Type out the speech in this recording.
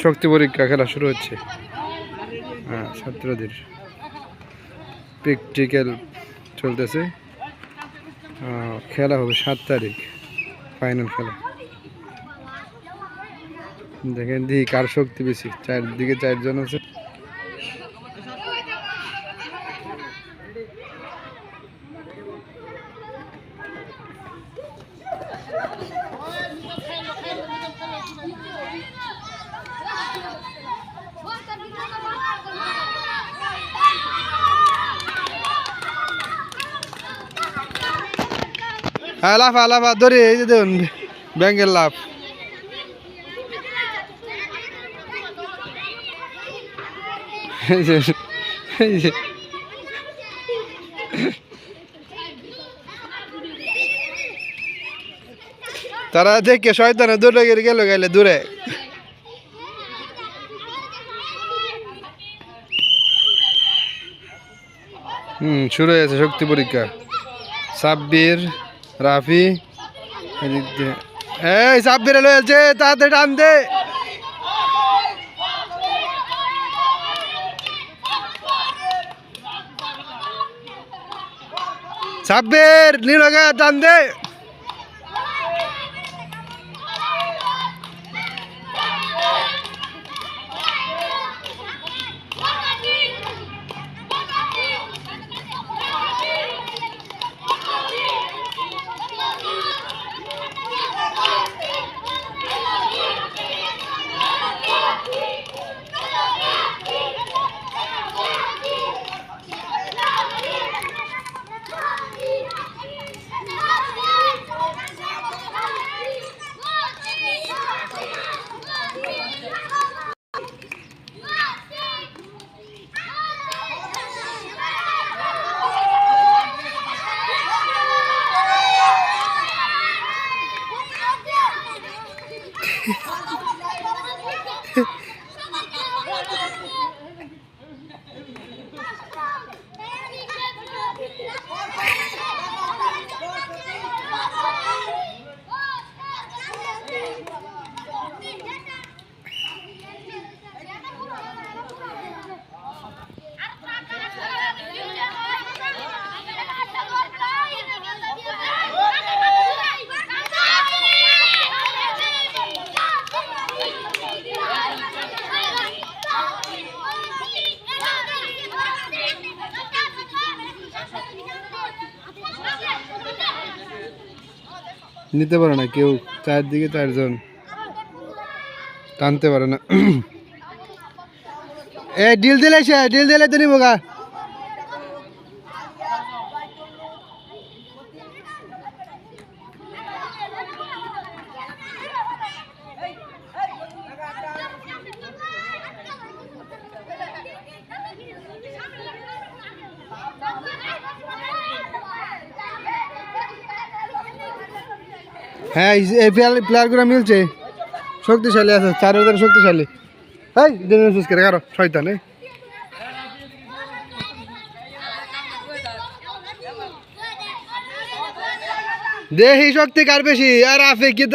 শক্তি পরীক্ষা খেলা শুরু হচ্ছে। হ্যাঁ, ছাত্রদের প্র্যাকটিক্যাল চলতেছে। খেলা হবে 7 তারিখ, ফাইনাল খেলা। দেখেন দেখি কার শক্তি বেশি। চারদিকে 4 জন আছে। হ্যাঁ, লাফা লাফা ধরে এই যে দেখুন ব্যাঙ্গের লাভ। তারা দেখে শয়তানে দৌড়ে গেল গেলে দূরে। শুরু হয়েছে শক্তি পরীক্ষা। সাব্বির, রাফি, এই সাব্বির লয়েছে, তাড়াতাড়ি টান দে। সাব্বির নীলগা টান দে। নিতে পারে না কেউ, চারদিকে 4 জন টানতে পারে না। এ ডিল দিলে তো নিব গা। হ্যাঁ, এই প্লেয়ারগুলো মিলছে, শক্তিশালী আছে, 4 হাজার শক্তিশালী। এই কারো শয়তান দেখি শক্তি কার বেশি। আর আফে কি